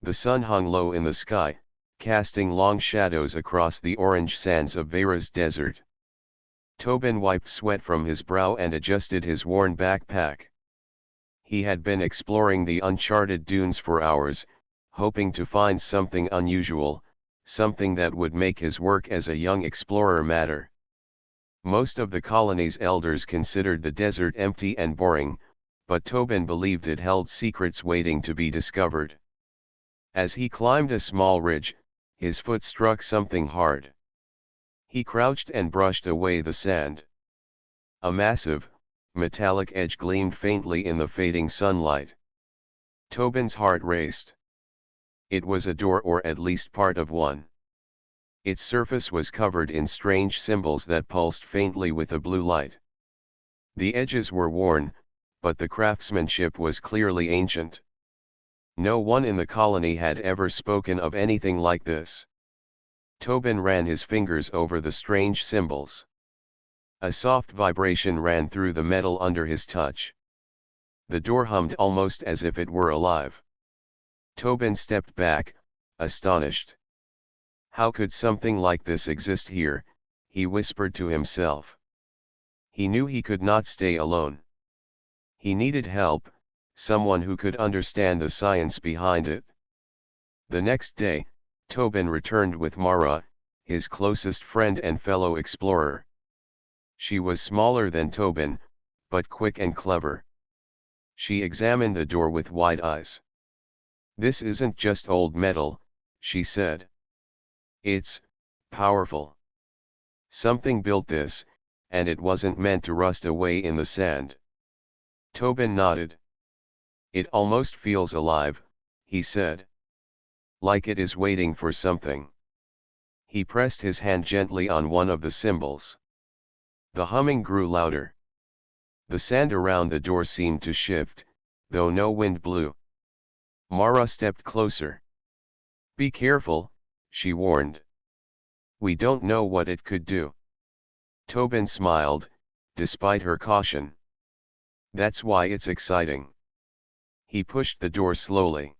The sun hung low in the sky, casting long shadows across the orange sands of Vera's desert. Tobin wiped sweat from his brow and adjusted his worn backpack. He had been exploring the uncharted dunes for hours, hoping to find something unusual, something that would make his work as a young explorer matter. Most of the colony's elders considered the desert empty and boring, but Tobin believed it held secrets waiting to be discovered. As he climbed a small ridge, his foot struck something hard. He crouched and brushed away the sand. A massive, metallic edge gleamed faintly in the fading sunlight. Tobin's heart raced. It was a door, or at least part of one. Its surface was covered in strange symbols that pulsed faintly with a blue light. The edges were worn, but the craftsmanship was clearly ancient. No one in the colony had ever spoken of anything like this. Tobin ran his fingers over the strange symbols. A soft vibration ran through the metal under his touch. The door hummed almost as if it were alive. Tobin stepped back, astonished. How could something like this exist here, he whispered to himself. He knew he could not stay alone. He needed help, someone who could understand the science behind it. The next day, Tobin returned with Mara, his closest friend and fellow explorer. She was smaller than Tobin, but quick and clever. She examined the door with wide eyes. "This isn't just old metal," she said. "It's powerful. Something built this, and it wasn't meant to rust away in the sand." Tobin nodded. "It almost feels alive," he said. "Like it is waiting for something." He pressed his hand gently on one of the symbols. The humming grew louder. The sand around the door seemed to shift, though no wind blew. Mara stepped closer. "Be careful," she warned. "We don't know what it could do." Tobin smiled, despite her caution. "That's why it's exciting." He pushed the door slowly.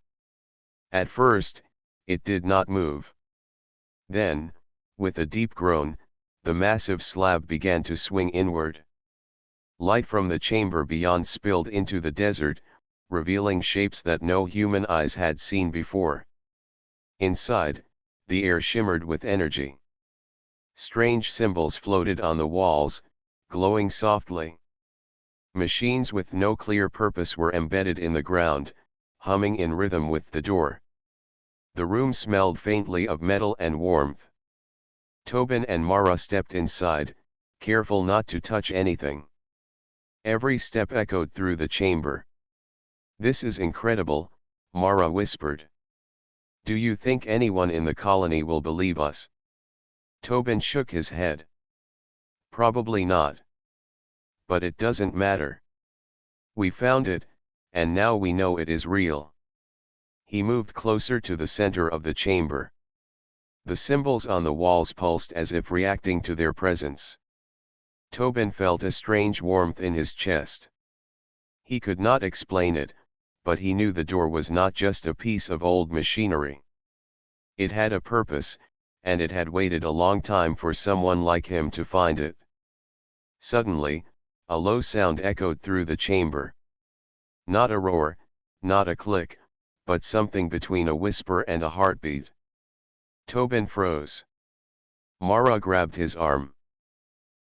At first, it did not move. Then, with a deep groan, the massive slab began to swing inward. Light from the chamber beyond spilled into the desert, revealing shapes that no human eyes had seen before. Inside, the air shimmered with energy. Strange symbols floated on the walls, glowing softly. Machines with no clear purpose were embedded in the ground, humming in rhythm with the door. The room smelled faintly of metal and warmth. Tobin and Mara stepped inside, careful not to touch anything. Every step echoed through the chamber. "This is incredible," Mara whispered. "Do you think anyone in the colony will believe us?" Tobin shook his head. "Probably not. But it doesn't matter. We found it, and now we know it is real." He moved closer to the center of the chamber. The symbols on the walls pulsed as if reacting to their presence. Tobin felt a strange warmth in his chest. He could not explain it, but he knew the door was not just a piece of old machinery. It had a purpose, and it had waited a long time for someone like him to find it. Suddenly, a low sound echoed through the chamber. Not a roar, not a click, but something between a whisper and a heartbeat. Tobin froze. Mara grabbed his arm.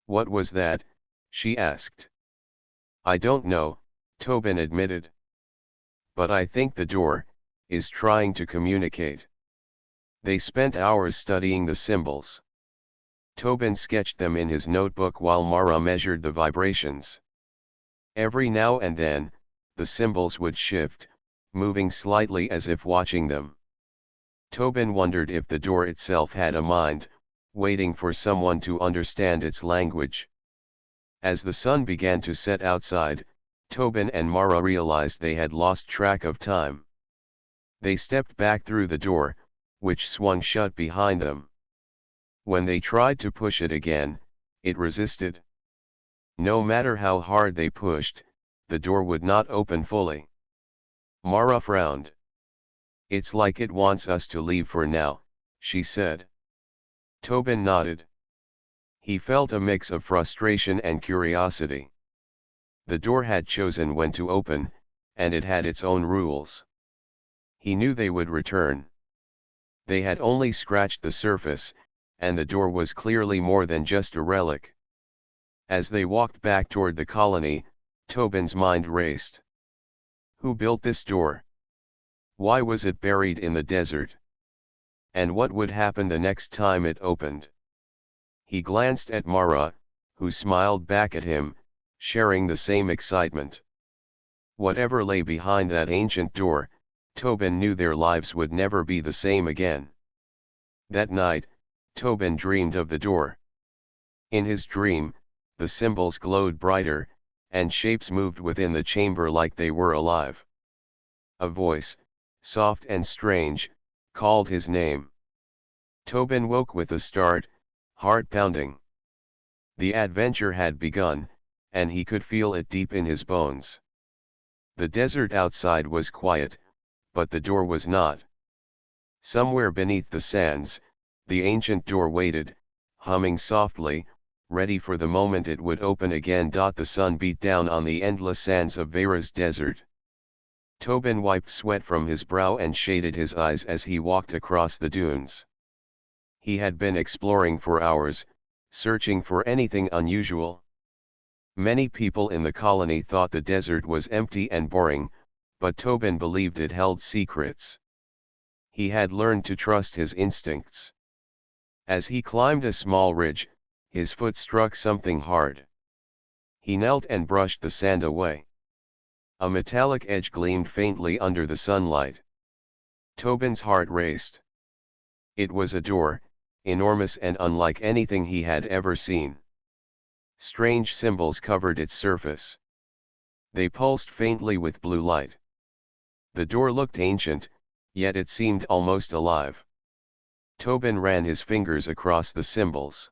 "What was that?" she asked. "I don't know," Tobin admitted. "But I think the door is trying to communicate." They spent hours studying the symbols. Tobin sketched them in his notebook while Mara measured the vibrations. Every now and then, the symbols would shift, moving slightly as if watching them. Tobin wondered if the door itself had a mind, waiting for someone to understand its language. As the sun began to set outside, Tobin and Mara realized they had lost track of time. They stepped back through the door, which swung shut behind them. When they tried to push it again, it resisted. No matter how hard they pushed, the door would not open fully. Mara frowned. It's like it wants us to leave for now, she said. Tobin nodded. He felt a mix of frustration and curiosity. The door had chosen when to open, and it had its own rules. He knew they would return. They had only scratched the surface, and the door was clearly more than just a relic. As they walked back toward the colony, Tobin's mind raced. Who built this door? Why was it buried in the desert? And what would happen the next time it opened? He glanced at Mara, who smiled back at him, sharing the same excitement. Whatever lay behind that ancient door, Tobin knew their lives would never be the same again. That night, Tobin dreamed of the door. In his dream, the symbols glowed brighter, and shapes moved within the chamber like they were alive. A voice, soft and strange, called his name. Tobin woke with a start, heart pounding. The adventure had begun, and he could feel it deep in his bones. The desert outside was quiet, but the door was not. Somewhere beneath the sands, the ancient door waited, humming softly, ready for the moment it would open again. The sun beat down on the endless sands of Vera's desert. Tobin wiped sweat from his brow and shaded his eyes as he walked across the dunes. He had been exploring for hours, searching for anything unusual. Many people in the colony thought the desert was empty and boring, but Tobin believed it held secrets. He had learned to trust his instincts. As he climbed a small ridge, his foot struck something hard. He knelt and brushed the sand away. A metallic edge gleamed faintly under the sunlight. Tobin's heart raced. It was a door, enormous and unlike anything he had ever seen. Strange symbols covered its surface. They pulsed faintly with blue light. The door looked ancient, yet it seemed almost alive. Tobin ran his fingers across the symbols.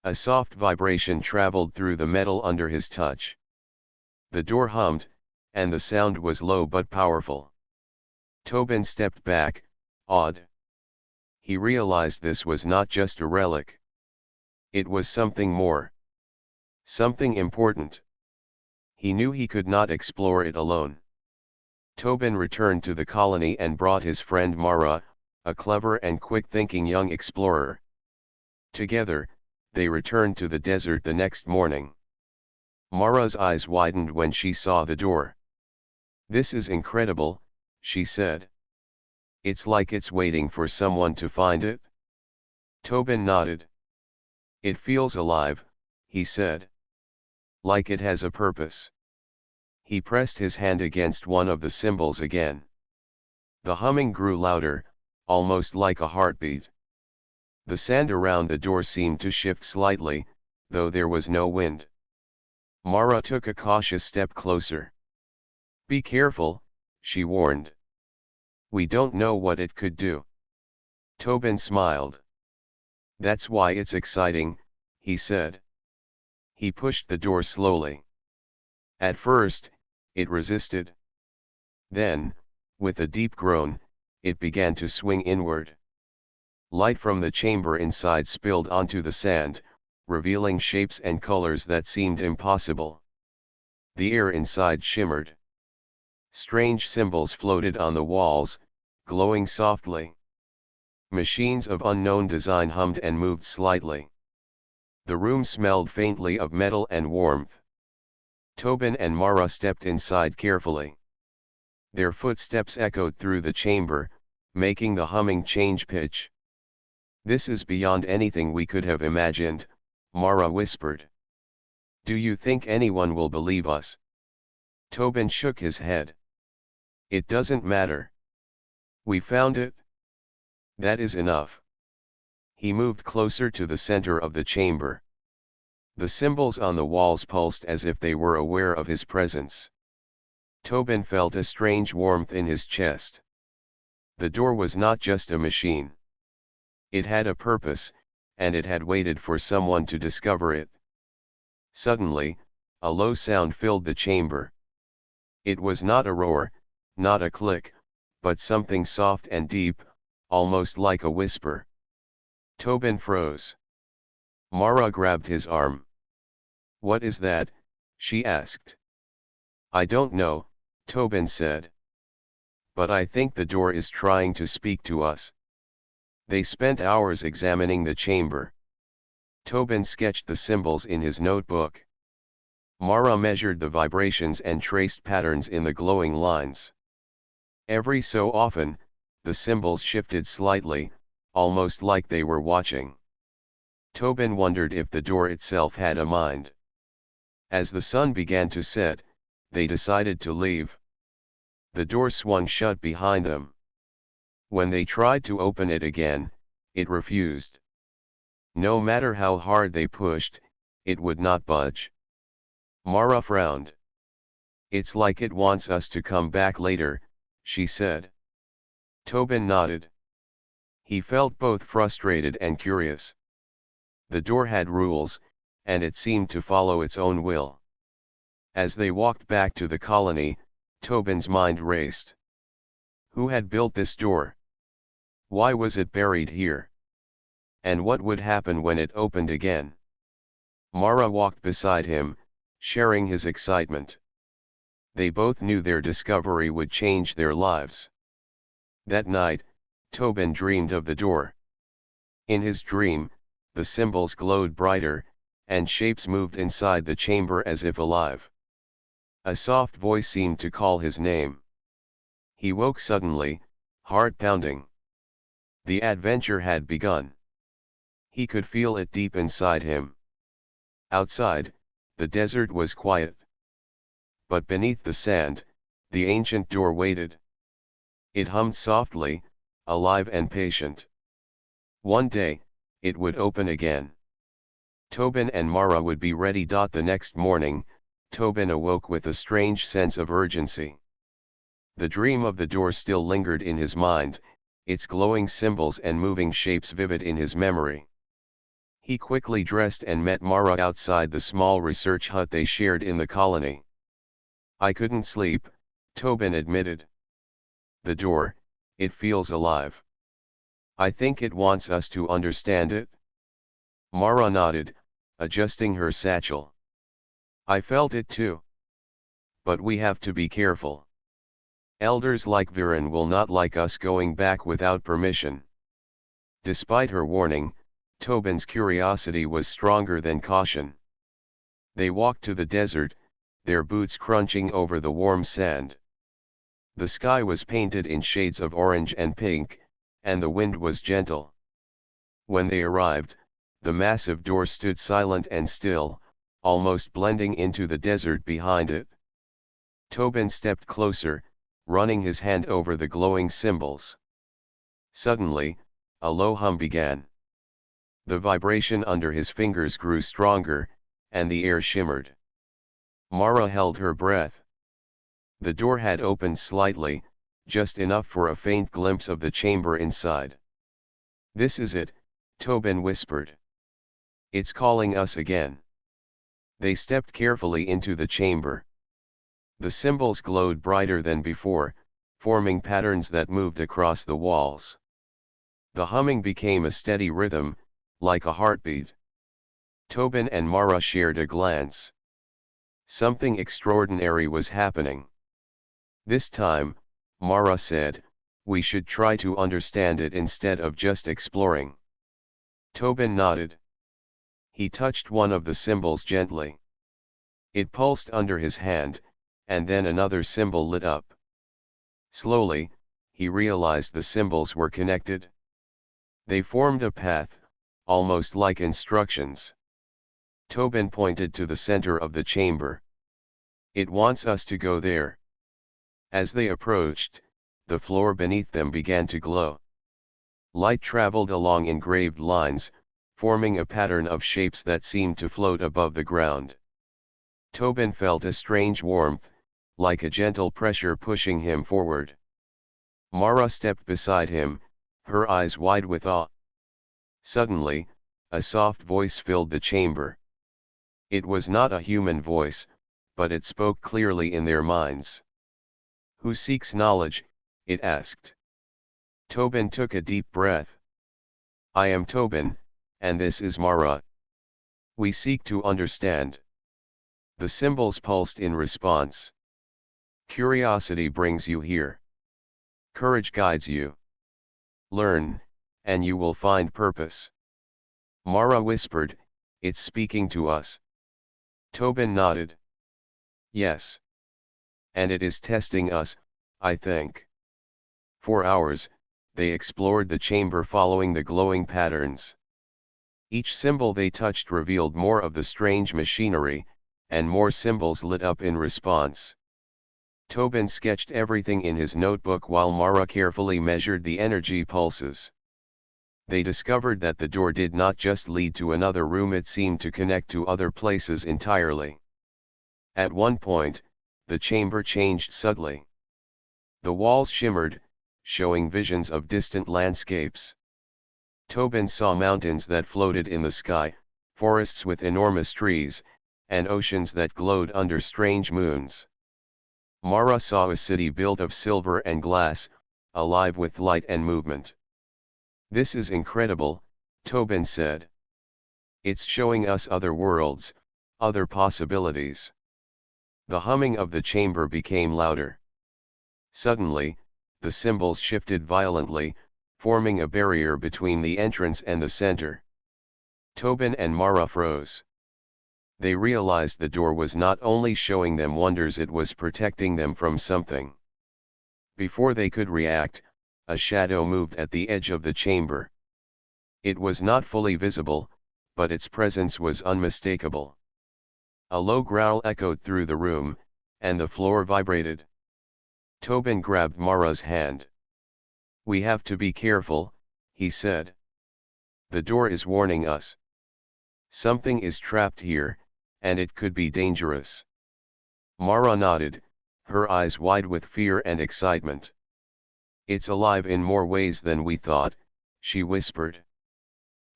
A soft vibration traveled through the metal under his touch. The door hummed, and the sound was low but powerful. Tobin stepped back, awed. He realized this was not just a relic. It was something more. Something important. He knew he could not explore it alone. Tobin returned to the colony and brought his friend Mara, a clever and quick-thinking young explorer. Together, they returned to the desert the next morning. Mara's eyes widened when she saw the door. "This is incredible," she said. "It's like it's waiting for someone to find it." Tobin nodded. "It feels alive," he said. "Like it has a purpose." He pressed his hand against one of the symbols again. The humming grew louder, almost like a heartbeat. The sand around the door seemed to shift slightly, though there was no wind. Mara took a cautious step closer. "Be careful," she warned. "We don't know what it could do." Tobin smiled. "That's why it's exciting," he said. He pushed the door slowly. At first, it resisted. Then, with a deep groan, it began to swing inward. Light from the chamber inside spilled onto the sand, revealing shapes and colors that seemed impossible. The air inside shimmered. Strange symbols floated on the walls, glowing softly. Machines of unknown design hummed and moved slightly. The room smelled faintly of metal and warmth. Tobin and Mara stepped inside carefully. Their footsteps echoed through the chamber, making the humming change pitch. "This is beyond anything we could have imagined," Mara whispered. "Do you think anyone will believe us?" Tobin shook his head. "It doesn't matter. We found it. That is enough." He moved closer to the center of the chamber. The symbols on the walls pulsed as if they were aware of his presence. Tobin felt a strange warmth in his chest. The door was not just a machine. It had a purpose, and it had waited for someone to discover it. Suddenly, a low sound filled the chamber. It was not a roar, not a click, but something soft and deep, almost like a whisper. Tobin froze. Mara grabbed his arm. "What is that?" she asked. "I don't know," Tobin said. "But I think the door is trying to speak to us." They spent hours examining the chamber. Tobin sketched the symbols in his notebook. Mara measured the vibrations and traced patterns in the glowing lines. Every so often, the symbols shifted slightly, almost like they were watching. Tobin wondered if the door itself had a mind. As the sun began to set, they decided to leave. The door swung shut behind them. When they tried to open it again, it refused. No matter how hard they pushed, it would not budge. Mara frowned. "It's like it wants us to come back later," she said. Tobin nodded. He felt both frustrated and curious. The door had rules, and it seemed to follow its own will. As they walked back to the colony, Tobin's mind raced. Who had built this door? Why was it buried here? And what would happen when it opened again? Mara walked beside him, sharing his excitement. They both knew their discovery would change their lives. That night, Tobin dreamed of the door. In his dream, the symbols glowed brighter, and shapes moved inside the chamber as if alive. A soft voice seemed to call his name. He woke suddenly, heart pounding. The adventure had begun. He could feel it deep inside him. Outside, the desert was quiet. But beneath the sand, the ancient door waited. It hummed softly, alive and patient. One day, it would open again. Tobin and Mara would be ready. The next morning, Tobin awoke with a strange sense of urgency. The dream of the door still lingered in his mind, its glowing symbols and moving shapes vivid in his memory. He quickly dressed and met Mara outside the small research hut they shared in the colony. "I couldn't sleep," Tobin admitted. "The door, it feels alive. I think it wants us to understand it." Mara nodded, adjusting her satchel. "I felt it too. But we have to be careful. Elders like Viren will not like us going back without permission." Despite her warning, Tobin's curiosity was stronger than caution. They walked to the desert, their boots crunching over the warm sand. The sky was painted in shades of orange and pink, and the wind was gentle. When they arrived, the massive door stood silent and still, almost blending into the desert behind it. Tobin stepped closer, running his hand over the glowing symbols. Suddenly, a low hum began. The vibration under his fingers grew stronger, and the air shimmered. Mara held her breath. The door had opened slightly, just enough for a faint glimpse of the chamber inside. "This is it," Tobin whispered. "It's calling us again." They stepped carefully into the chamber. The symbols glowed brighter than before, forming patterns that moved across the walls. The humming became a steady rhythm, like a heartbeat. Tobin and Mara shared a glance. Something extraordinary was happening. This time, Mara said, "We should try to understand it instead of just exploring." Tobin nodded. He touched one of the symbols gently. It pulsed under his hand, and then another symbol lit up. Slowly, he realized the symbols were connected. They formed a path, almost like instructions. Tobin pointed to the center of the chamber. "It wants us to go there." As they approached, the floor beneath them began to glow. Light traveled along engraved lines, forming a pattern of shapes that seemed to float above the ground. Tobin felt a strange warmth, like a gentle pressure pushing him forward. Mara stepped beside him, her eyes wide with awe. Suddenly, a soft voice filled the chamber. It was not a human voice, but it spoke clearly in their minds. "Who seeks knowledge, it asked. Tobin took a deep breath. I am Tobin, and this is Mara. We seek to understand. The symbols pulsed in response. Curiosity brings you here. Courage guides you. Learn, and you will find purpose. Mara whispered, it's speaking to us. Tobin nodded. Yes. And it is testing us, I think. For hours, they explored the chamber following the glowing patterns. Each symbol they touched revealed more of the strange machinery, and more symbols lit up in response. Tobin sketched everything in his notebook while Mara carefully measured the energy pulses. They discovered that the door did not just lead to another room, it seemed to connect to other places entirely. At one point, the chamber changed subtly. The walls shimmered, showing visions of distant landscapes. Tobin saw mountains that floated in the sky, forests with enormous trees, and oceans that glowed under strange moons. Mara saw a city built of silver and glass, alive with light and movement. This is incredible, Tobin said. It's showing us other worlds, other possibilities. The humming of the chamber became louder. Suddenly, the symbols shifted violently, forming a barrier between the entrance and the center. Tobin and Mara froze. They realized the door was not only showing them wonders, it was protecting them from something. Before they could react, a shadow moved at the edge of the chamber. It was not fully visible, but its presence was unmistakable. A low growl echoed through the room, and the floor vibrated. Tobin grabbed Mara's hand. We have to be careful, he said. The door is warning us. Something is trapped here, and it could be dangerous. Mara nodded, her eyes wide with fear and excitement. It's alive in more ways than we thought, she whispered.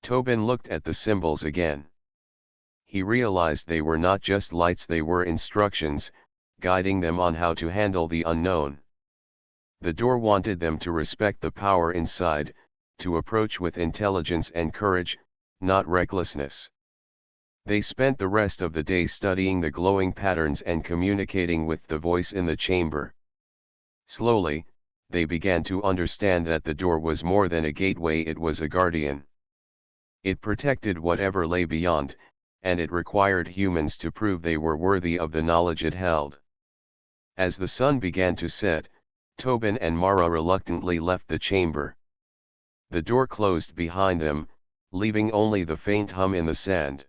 Tobin looked at the symbols again. He realized they were not just lights, they were instructions, guiding them on how to handle the unknown. The door wanted them to respect the power inside, to approach with intelligence and courage, not recklessness. They spent the rest of the day studying the glowing patterns and communicating with the voice in the chamber. Slowly, they began to understand that the door was more than a gateway, it was a guardian. It protected whatever lay beyond, and it required humans to prove they were worthy of the knowledge it held. As the sun began to set, Tobin and Mara reluctantly left the chamber. The door closed behind them, leaving only the faint hum in the sand.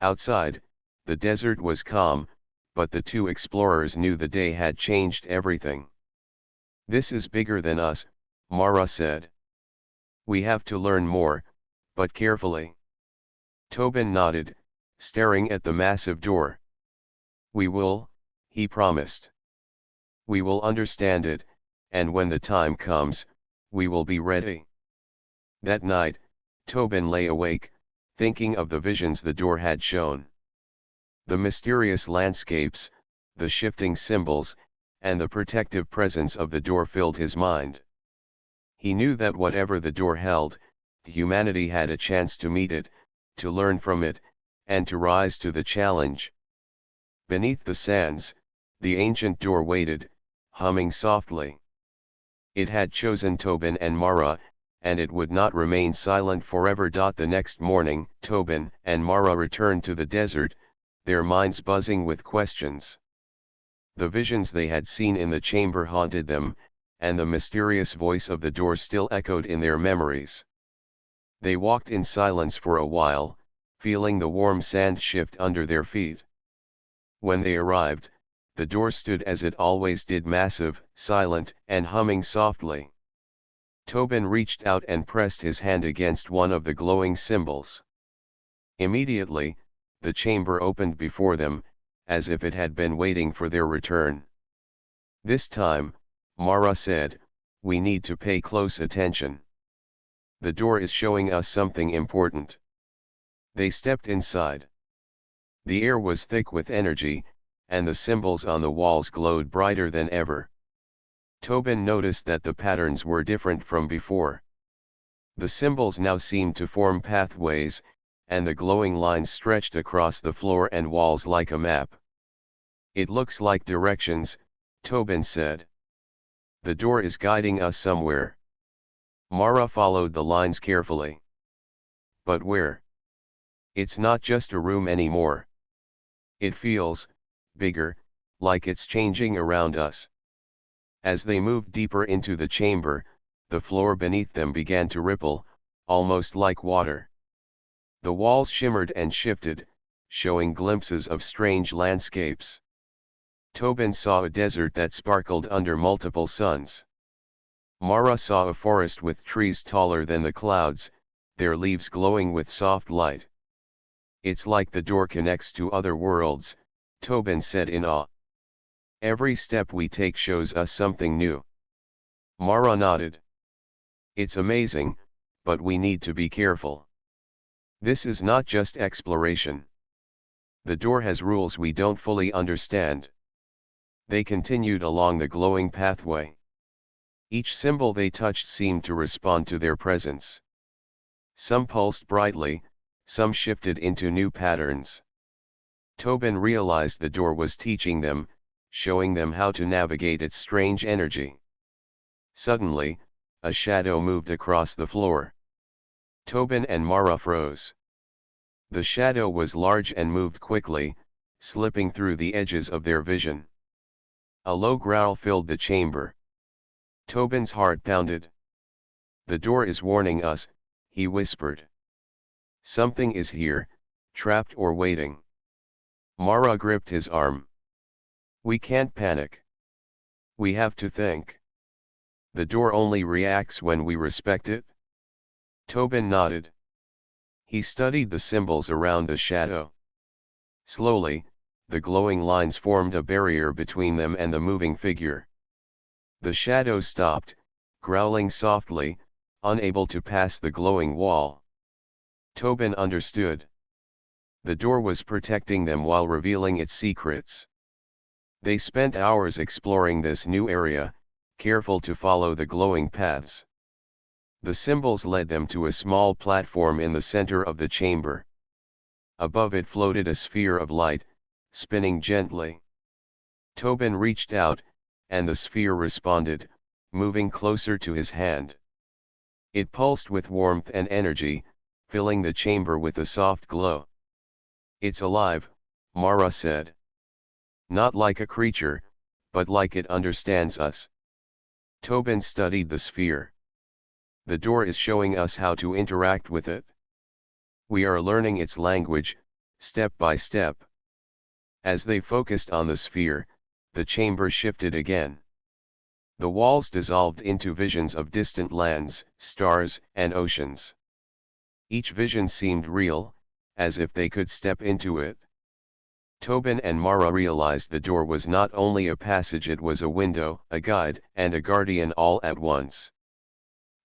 Outside, the desert was calm, but the two explorers knew the day had changed everything. This is bigger than us, Mara said. We have to learn more, but carefully. Tobin nodded, staring at the massive door. We will, he promised. We will understand it, and when the time comes, we will be ready. That night, Tobin lay awake, thinking of the visions the door had shown. The mysterious landscapes, the shifting symbols, and the protective presence of the door filled his mind. He knew that whatever the door held, humanity had a chance to meet it, to learn from it, and to rise to the challenge. Beneath the sands, the ancient door waited, humming softly. It had chosen Tobin and Mara, and it would not remain silent forever. The next morning, Tobin and Mara returned to the desert, their minds buzzing with questions. The visions they had seen in the chamber haunted them, and the mysterious voice of the door still echoed in their memories. They walked in silence for a while, feeling the warm sand shift under their feet. When they arrived, the door stood as it always did, massive, silent, and humming softly. Tobin reached out and pressed his hand against one of the glowing symbols. Immediately, the chamber opened before them, as if it had been waiting for their return. This time, Mara said, we need to pay close attention. The door is showing us something important. They stepped inside. The air was thick with energy, and the symbols on the walls glowed brighter than ever. Tobin noticed that the patterns were different from before. The symbols now seemed to form pathways, and the glowing lines stretched across the floor and walls like a map. "It looks like directions," Tobin said. "The door is guiding us somewhere." Mara followed the lines carefully. "But where? It's not just a room anymore. It feels bigger, like it's changing around us." As they moved deeper into the chamber, the floor beneath them began to ripple, almost like water. The walls shimmered and shifted, showing glimpses of strange landscapes. Tobin saw a desert that sparkled under multiple suns. Mara saw a forest with trees taller than the clouds, their leaves glowing with soft light. "It's like the door connects to other worlds," Tobin said in awe. "Every step we take shows us something new." Mara nodded. "It's amazing, but we need to be careful. This is not just exploration. The door has rules we don't fully understand." They continued along the glowing pathway. Each symbol they touched seemed to respond to their presence. Some pulsed brightly, some shifted into new patterns. Tobin realized the door was teaching them, showing them how to navigate its strange energy. Suddenly, a shadow moved across the floor. Tobin and Mara froze. The shadow was large and moved quickly, slipping through the edges of their vision. A low growl filled the chamber. Tobin's heart pounded. "The door is warning us," he whispered. "Something is here, trapped or waiting." Mara gripped his arm. "We can't panic. We have to think. The door only reacts when we respect it." Tobin nodded. He studied the symbols around the shadow. Slowly, the glowing lines formed a barrier between them and the moving figure. The shadow stopped, growling softly, unable to pass the glowing wall. Tobin understood. The door was protecting them while revealing its secrets. They spent hours exploring this new area, careful to follow the glowing paths. The symbols led them to a small platform in the center of the chamber. Above it floated a sphere of light, spinning gently. Tobin reached out, and the sphere responded, moving closer to his hand. It pulsed with warmth and energy, filling the chamber with a soft glow. "It's alive," Mara said. "Not like a creature, but like it understands us." Tobin studied the sphere. "The door is showing us how to interact with it. We are learning its language, step by step." As they focused on the sphere, the chamber shifted again. The walls dissolved into visions of distant lands, stars, and oceans. Each vision seemed real, as if they could step into it. Tobin and Mara realized the door was not only a passage, it was a window, a guide, and a guardian all at once.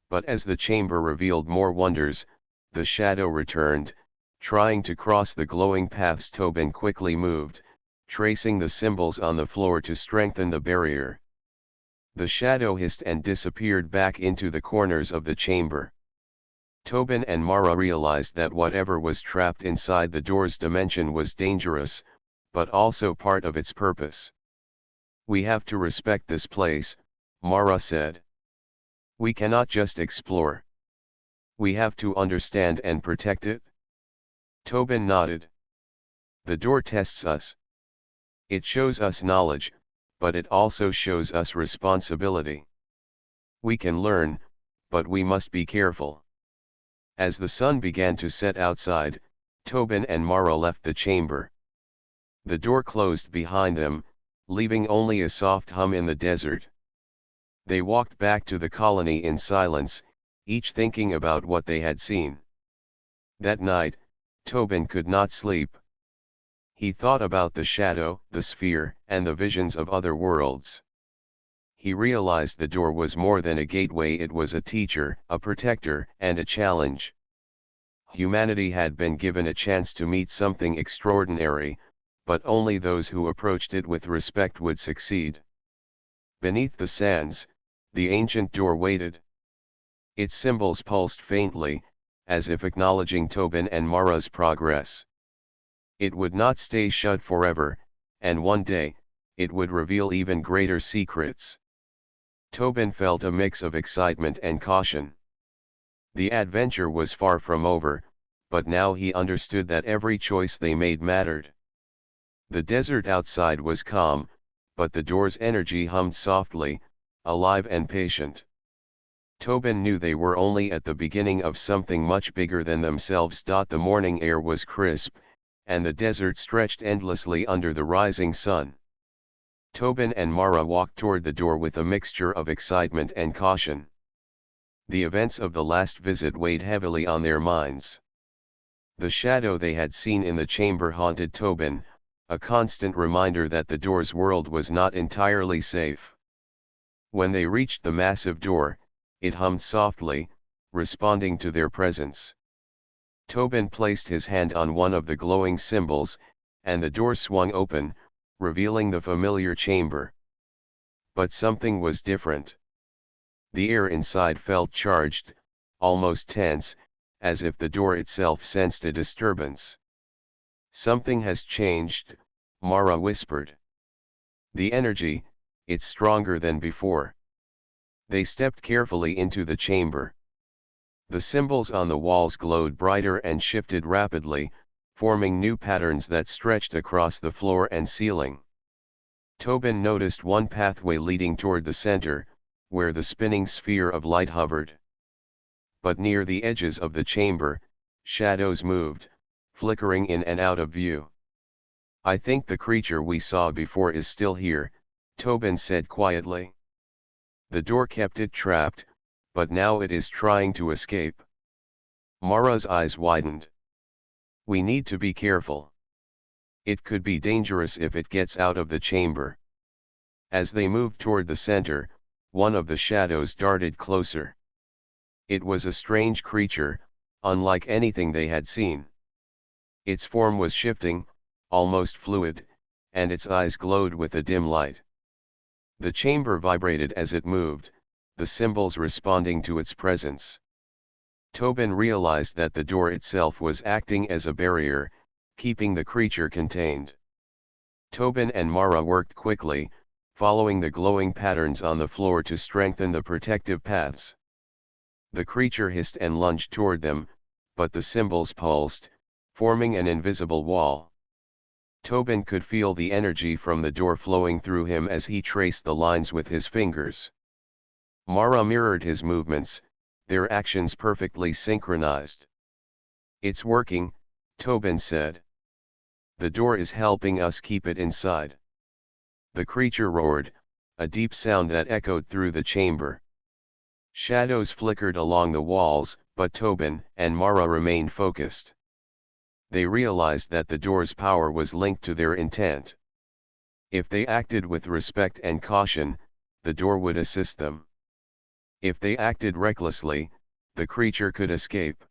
But as the chamber revealed more wonders, the shadow returned, trying to cross the glowing paths. Tobin quickly moved, tracing the symbols on the floor to strengthen the barrier. The shadow hissed and disappeared back into the corners of the chamber. Tobin and Mara realized that whatever was trapped inside the door's dimension was dangerous, but also part of its purpose. "We have to respect this place," Mara said. "We cannot just explore. We have to understand and protect it." Tobin nodded. "The door tests us. It shows us knowledge, but it also shows us responsibility. We can learn, but we must be careful." As the sun began to set outside, Tobin and Mara left the chamber. The door closed behind them, leaving only a soft hum in the desert. They walked back to the colony in silence, each thinking about what they had seen. That night, Tobin could not sleep. He thought about the shadow, the sphere, and the visions of other worlds. He realized the door was more than a gateway, it was a teacher, a protector, and a challenge. Humanity had been given a chance to meet something extraordinary, but only those who approached it with respect would succeed. Beneath the sands, the ancient door waited. Its symbols pulsed faintly, as if acknowledging Tobin and Mara's progress. It would not stay shut forever, and one day, it would reveal even greater secrets. Tobin felt a mix of excitement and caution. The adventure was far from over, but now he understood that every choice they made mattered. The desert outside was calm, but the door's energy hummed softly, alive and patient. Tobin knew they were only at the beginning of something much bigger than themselves. The morning air was crisp, and the desert stretched endlessly under the rising sun. Tobin and Mara walked toward the door with a mixture of excitement and caution. The events of the last visit weighed heavily on their minds. The shadow they had seen in the chamber haunted Tobin, a constant reminder that the door's world was not entirely safe. When they reached the massive door, it hummed softly, responding to their presence. Tobin placed his hand on one of the glowing symbols, and the door swung open, revealing the familiar chamber. But something was different. The air inside felt charged, almost tense, as if the door itself sensed a disturbance. "Something has changed," Mara whispered. "The energy, it's stronger than before." They stepped carefully into the chamber. The symbols on the walls glowed brighter and shifted rapidly, forming new patterns that stretched across the floor and ceiling. Tobin noticed one pathway leading toward the center, where the spinning sphere of light hovered. But near the edges of the chamber, shadows moved, flickering in and out of view. "I think the creature we saw before is still here," Tobin said quietly. "The door kept it trapped, but now it is trying to escape." Mara's eyes widened. "We need to be careful. It could be dangerous if it gets out of the chamber." As they moved toward the center, one of the shadows darted closer. It was a strange creature, unlike anything they had seen. Its form was shifting, almost fluid, and its eyes glowed with a dim light. The chamber vibrated as it moved, the symbols responding to its presence. Tobin realized that the door itself was acting as a barrier, keeping the creature contained. Tobin and Mara worked quickly, following the glowing patterns on the floor to strengthen the protective paths. The creature hissed and lunged toward them, but the symbols pulsed, forming an invisible wall. Tobin could feel the energy from the door flowing through him as he traced the lines with his fingers. Mara mirrored his movements, their actions perfectly synchronized. "It's working," Tobin said. "The door is helping us keep it inside." The creature roared, a deep sound that echoed through the chamber. Shadows flickered along the walls, but Tobin and Mara remained focused. They realized that the door's power was linked to their intent. If they acted with respect and caution, the door would assist them. If they acted recklessly, the creature could escape.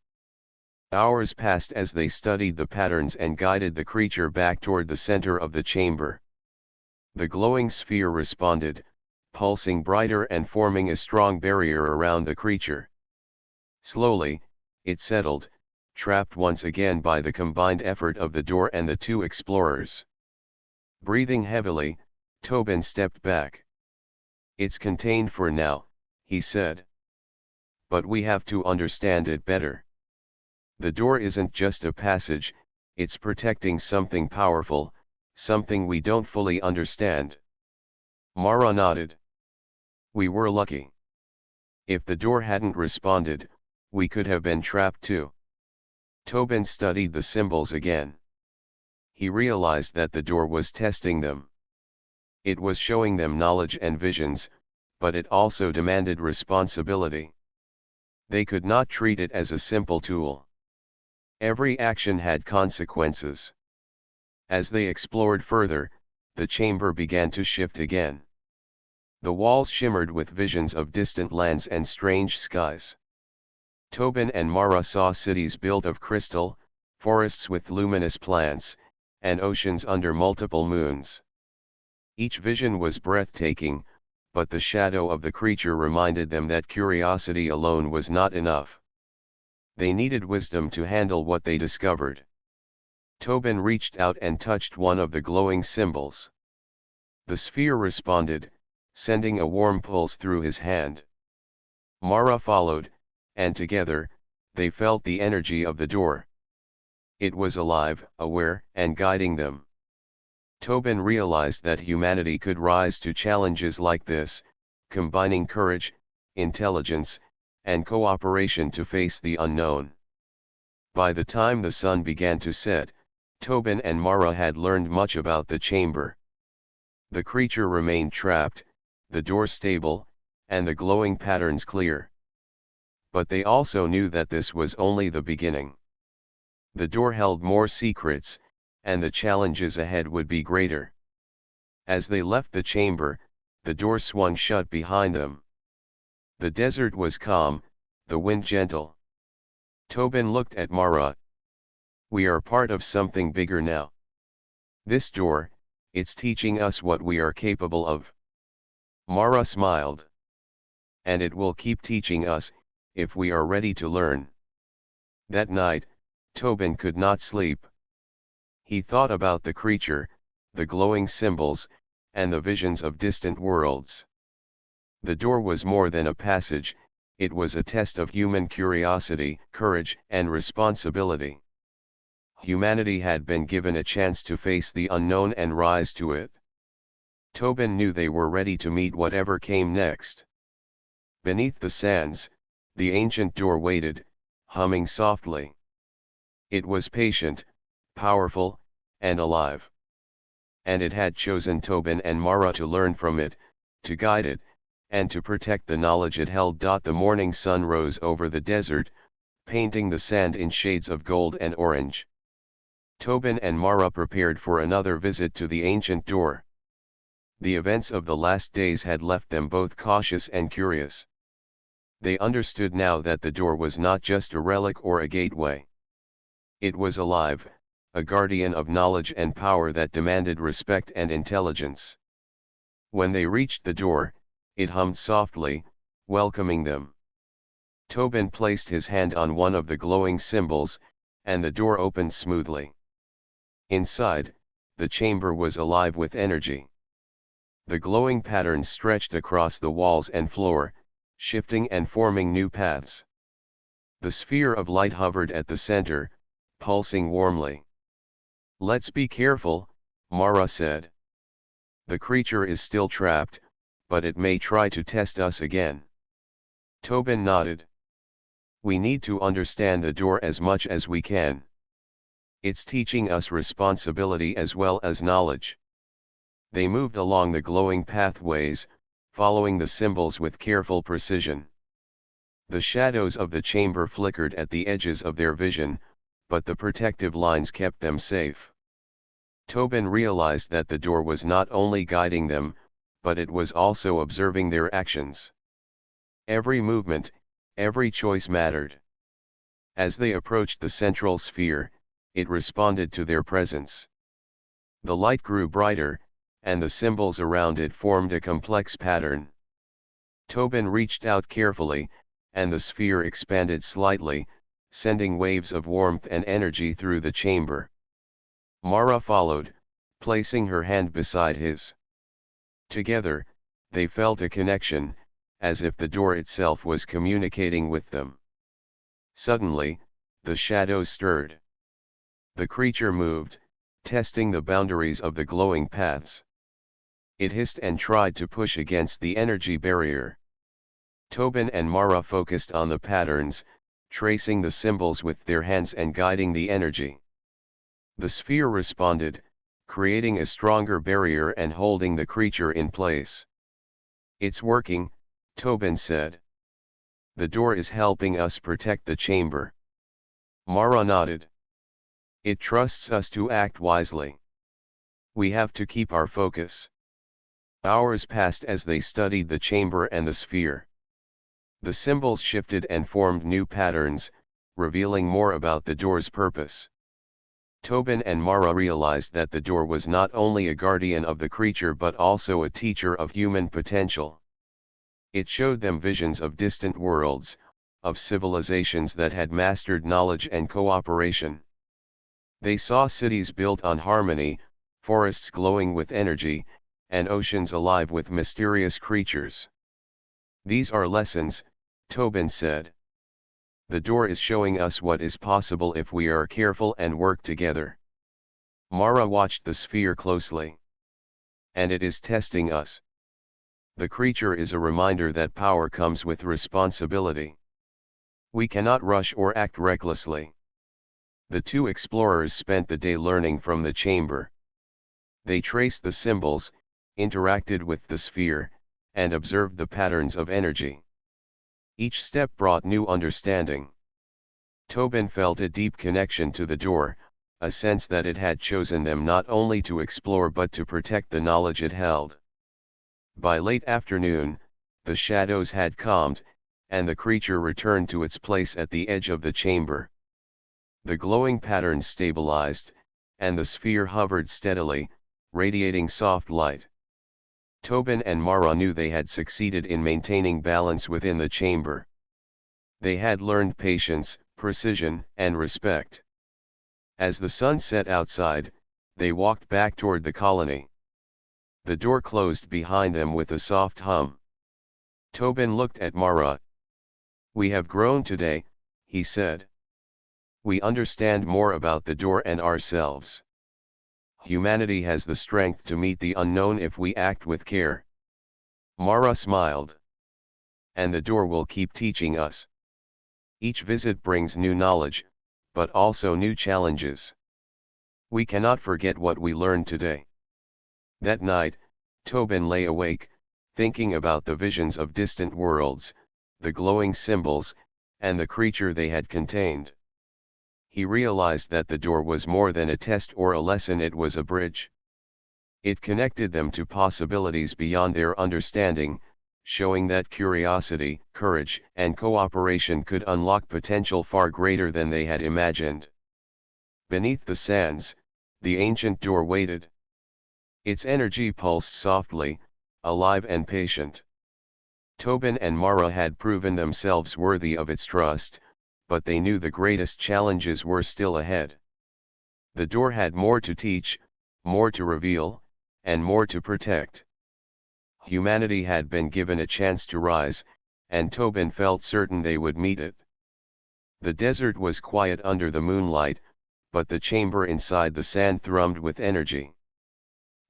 Hours passed as they studied the patterns and guided the creature back toward the center of the chamber. The glowing sphere responded, pulsing brighter and forming a strong barrier around the creature. Slowly, it settled, trapped once again by the combined effort of the door and the two explorers. Breathing heavily, Tobin stepped back. "It's contained for now," he said. "But we have to understand it better. The door isn't just a passage, it's protecting something powerful, something we don't fully understand." Mara nodded. "We were lucky. If the door hadn't responded, we could have been trapped too." Tobin studied the symbols again. He realized that the door was testing them. It was showing them knowledge and visions, but it also demanded responsibility. They could not treat it as a simple tool. Every action had consequences. As they explored further, the chamber began to shift again. The walls shimmered with visions of distant lands and strange skies. Tobin and Mara saw cities built of crystal, forests with luminous plants, and oceans under multiple moons. Each vision was breathtaking, but the shadow of the creature reminded them that curiosity alone was not enough. They needed wisdom to handle what they discovered. Tobin reached out and touched one of the glowing symbols. The sphere responded, sending a warm pulse through his hand. Mara followed, and together, they felt the energy of the door. It was alive, aware, and guiding them. Tobin realized that humanity could rise to challenges like this, combining courage, intelligence, and cooperation to face the unknown. By the time the sun began to set, Tobin and Mara had learned much about the chamber. The creature remained trapped, the door stable, and the glowing patterns clear. But they also knew that this was only the beginning. The door held more secrets, and the challenges ahead would be greater. As they left the chamber, the door swung shut behind them. The desert was calm, the wind gentle. Tobin looked at Mara. "We are part of something bigger now. This door, it's teaching us what we are capable of." Mara smiled. "And it will keep teaching us, if we are ready to learn." That night, Tobin could not sleep. He thought about the creature, the glowing symbols, and the visions of distant worlds. The door was more than a passage, it was a test of human curiosity, courage, and responsibility. Humanity had been given a chance to face the unknown and rise to it. Tobin knew they were ready to meet whatever came next. Beneath the sands, the ancient door waited, humming softly. It was patient, powerful, and alive. And it had chosen Tobin and Mara to learn from it, to guide it, and to protect the knowledge it held. The morning sun rose over the desert, painting the sand in shades of gold and orange. Tobin and Mara prepared for another visit to the ancient door. The events of the last days had left them both cautious and curious. They understood now that the door was not just a relic or a gateway. It was alive, a guardian of knowledge and power that demanded respect and intelligence. When they reached the door, it hummed softly, welcoming them. Tobin placed his hand on one of the glowing symbols, and the door opened smoothly. Inside, the chamber was alive with energy. The glowing patterns stretched across the walls and floor, shifting and forming new paths. The sphere of light hovered at the center, pulsing warmly. "Let's be careful," Mara said. "The creature is still trapped, but it may try to test us again." Tobin nodded. "We need to understand the door as much as we can. It's teaching us responsibility as well as knowledge." They moved along the glowing pathways, following the symbols with careful precision. The shadows of the chamber flickered at the edges of their vision, but the protective lines kept them safe. Tobin realized that the door was not only guiding them, but it was also observing their actions. Every movement, every choice mattered. As they approached the central sphere, it responded to their presence. The light grew brighter, and the symbols around it formed a complex pattern. Tobin reached out carefully, and the sphere expanded slightly, sending waves of warmth and energy through the chamber. Mara followed, placing her hand beside his. Together, they felt a connection, as if the door itself was communicating with them. Suddenly, the shadows stirred. The creature moved, testing the boundaries of the glowing paths. It hissed and tried to push against the energy barrier. Tobin and Mara focused on the patterns, tracing the symbols with their hands and guiding the energy. The sphere responded, creating a stronger barrier and holding the creature in place. "It's working," Tobin said. "The door is helping us protect the chamber." Mara nodded. "It trusts us to act wisely. We have to keep our focus." Hours passed as they studied the chamber and the sphere. The symbols shifted and formed new patterns, revealing more about the door's purpose. Tobin and Mara realized that the door was not only a guardian of the creature but also a teacher of human potential. It showed them visions of distant worlds, of civilizations that had mastered knowledge and cooperation. They saw cities built on harmony, forests glowing with energy, and oceans alive with mysterious creatures. "These are lessons," Tobin said. "The door is showing us what is possible if we are careful and work together." Mara watched the sphere closely. "And it is testing us. The creature is a reminder that power comes with responsibility. We cannot rush or act recklessly." The two explorers spent the day learning from the chamber. They traced the symbols, interacted with the sphere, and observed the patterns of energy. Each step brought new understanding. Tobin felt a deep connection to the door, a sense that it had chosen them not only to explore but to protect the knowledge it held. By late afternoon, the shadows had calmed, and the creature returned to its place at the edge of the chamber. The glowing patterns stabilized, and the sphere hovered steadily, radiating soft light. Tobin and Mara knew they had succeeded in maintaining balance within the chamber. They had learned patience, precision, and respect. As the sun set outside, they walked back toward the colony. The door closed behind them with a soft hum. Tobin looked at Mara. "We have grown today," he said. "We understand more about the door and ourselves. Humanity has the strength to meet the unknown if we act with care." Mara smiled. "And the door will keep teaching us. Each visit brings new knowledge, but also new challenges. We cannot forget what we learned today." That night, Tobin lay awake, thinking about the visions of distant worlds, the glowing symbols, and the creature they had contained. He realized that the door was more than a test or a lesson, it was a bridge. It connected them to possibilities beyond their understanding, showing that curiosity, courage, and cooperation could unlock potential far greater than they had imagined. Beneath the sands, the ancient door waited. Its energy pulsed softly, alive and patient. Tobin and Mara had proven themselves worthy of its trust, but they knew the greatest challenges were still ahead. The door had more to teach, more to reveal, and more to protect. Humanity had been given a chance to rise, and Tobin felt certain they would meet it. The desert was quiet under the moonlight, but the chamber inside the sand thrummed with energy.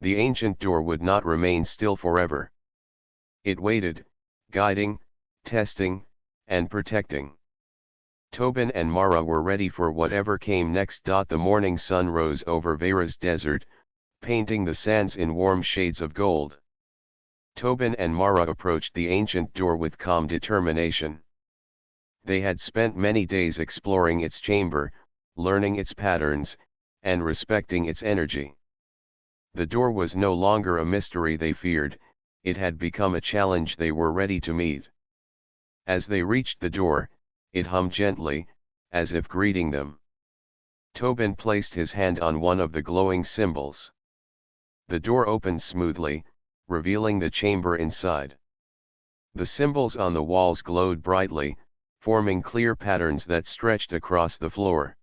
The ancient door would not remain still forever. It waited, guiding, testing, and protecting. Tobin and Mara were ready for whatever came next. The morning sun rose over Vera's desert, painting the sands in warm shades of gold. Tobin and Mara approached the ancient door with calm determination. They had spent many days exploring its chamber, learning its patterns, and respecting its energy. The door was no longer a mystery they feared, it had become a challenge they were ready to meet. As they reached the door, it hummed gently, as if greeting them. Tobin placed his hand on one of the glowing symbols. The door opened smoothly, revealing the chamber inside. The symbols on the walls glowed brightly, forming clear patterns that stretched across the floor.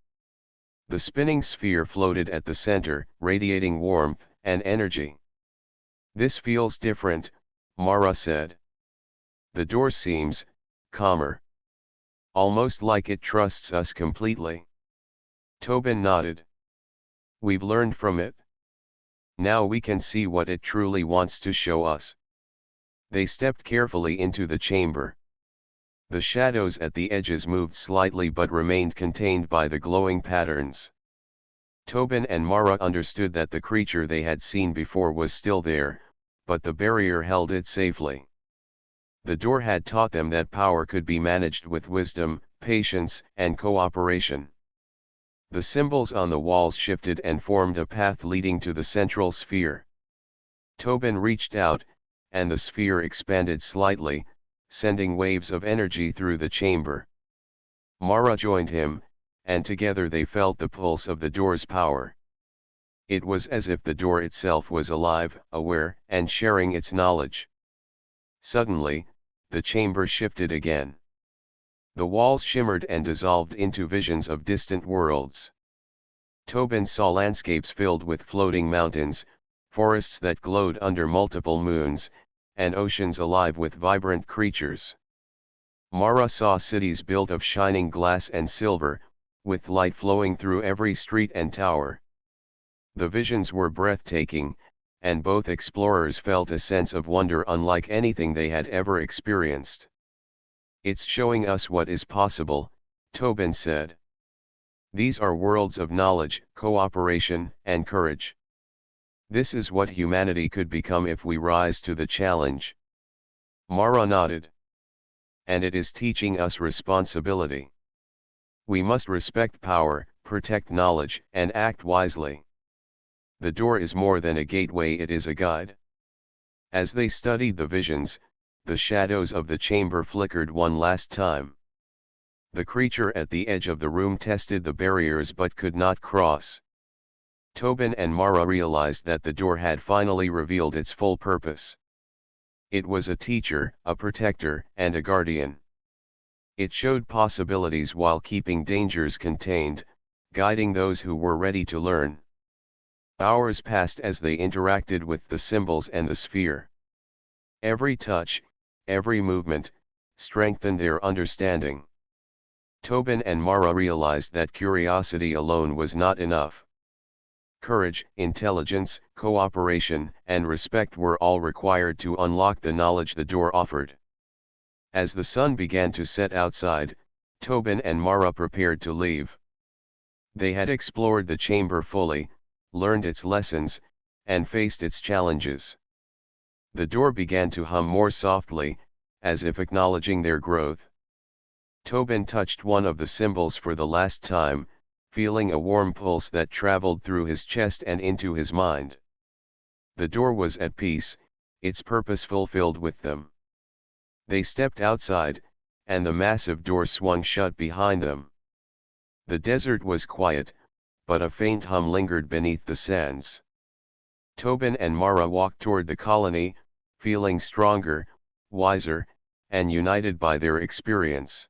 The spinning sphere floated at the center, radiating warmth and energy. "This feels different," Mara said. "The door seems calmer. Almost like it trusts us completely." Tobin nodded. "We've learned from it. Now we can see what it truly wants to show us." They stepped carefully into the chamber. The shadows at the edges moved slightly but remained contained by the glowing patterns. Tobin and Mara understood that the creature they had seen before was still there, but the barrier held it safely. The door had taught them that power could be managed with wisdom, patience, and cooperation. The symbols on the walls shifted and formed a path leading to the central sphere. Tobin reached out, and the sphere expanded slightly, sending waves of energy through the chamber. Mara joined him, and together they felt the pulse of the door's power. It was as if the door itself was alive, aware, and sharing its knowledge. Suddenly, the chamber shifted again. The walls shimmered and dissolved into visions of distant worlds. Tobin saw landscapes filled with floating mountains, forests that glowed under multiple moons, and oceans alive with vibrant creatures. Mara saw cities built of shining glass and silver, with light flowing through every street and tower. The visions were breathtaking, and both explorers felt a sense of wonder unlike anything they had ever experienced. "It's showing us what is possible," Tobin said. "These are worlds of knowledge, cooperation, and courage. This is what humanity could become if we rise to the challenge." Mara nodded. "And it is teaching us responsibility. We must respect power, protect knowledge, and act wisely. The door is more than a gateway, it is a guide." As they studied the visions, the shadows of the chamber flickered one last time. The creature at the edge of the room tested the barriers but could not cross. Tobin and Mara realized that the door had finally revealed its full purpose. It was a teacher, a protector, and a guardian. It showed possibilities while keeping dangers contained, guiding those who were ready to learn. Hours passed as they interacted with the symbols and the sphere. Every touch, every movement, strengthened their understanding. Tobin and Mara realized that curiosity alone was not enough. Courage, intelligence, cooperation, and respect were all required to unlock the knowledge the door offered. As the sun began to set outside, Tobin and Mara prepared to leave. They had explored the chamber fully, learned its lessons, and faced its challenges. The door began to hum more softly, as if acknowledging their growth. Tobin touched one of the symbols for the last time, feeling a warm pulse that traveled through his chest and into his mind. The door was at peace, its purpose fulfilled with them. They stepped outside, and the massive door swung shut behind them. The desert was quiet, but a faint hum lingered beneath the sands. Tobin and Mara walked toward the colony, feeling stronger, wiser, and united by their experience.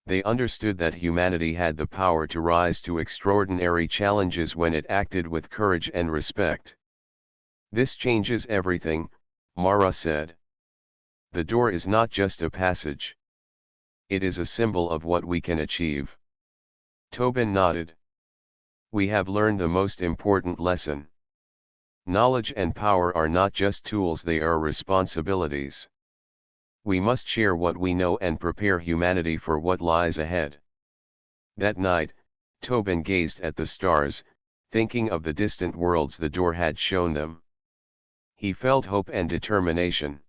They understood that humanity had the power to rise to extraordinary challenges when it acted with courage and respect. "This changes everything," Mara said. "The door is not just a passage. It is a symbol of what we can achieve." Tobin nodded. "We have learned the most important lesson. Knowledge and power are not just tools, they are responsibilities. We must share what we know and prepare humanity for what lies ahead." That night, Tobin gazed at the stars, thinking of the distant worlds the door had shown them. He felt hope and determination.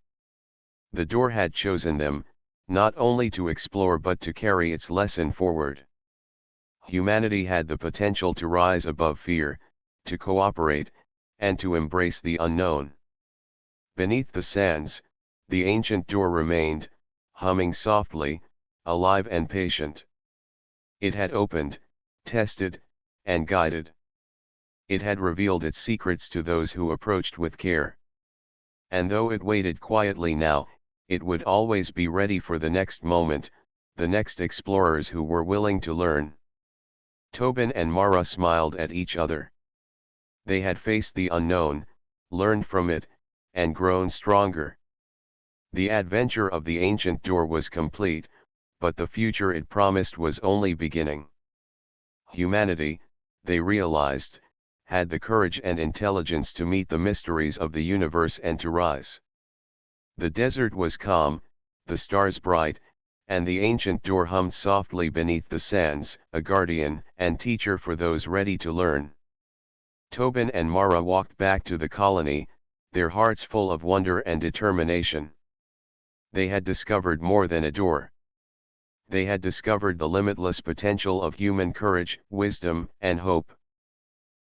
The door had chosen them, not only to explore but to carry its lesson forward. Humanity had the potential to rise above fear, to cooperate, and to embrace the unknown. Beneath the sands, the ancient door remained, humming softly, alive and patient. It had opened, tested, and guided. It had revealed its secrets to those who approached with care. And though it waited quietly now, it would always be ready for the next moment, the next explorers who were willing to learn. Tobin and Mara smiled at each other. They had faced the unknown, learned from it, and grown stronger. The adventure of the ancient door was complete, but the future it promised was only beginning. Humanity, they realized, had the courage and intelligence to meet the mysteries of the universe and to rise. The desert was calm, the stars bright, and the ancient door hummed softly beneath the sands, a guardian and teacher for those ready to learn. Tobin and Mara walked back to the colony, their hearts full of wonder and determination. They had discovered more than a door. They had discovered the limitless potential of human courage, wisdom, and hope.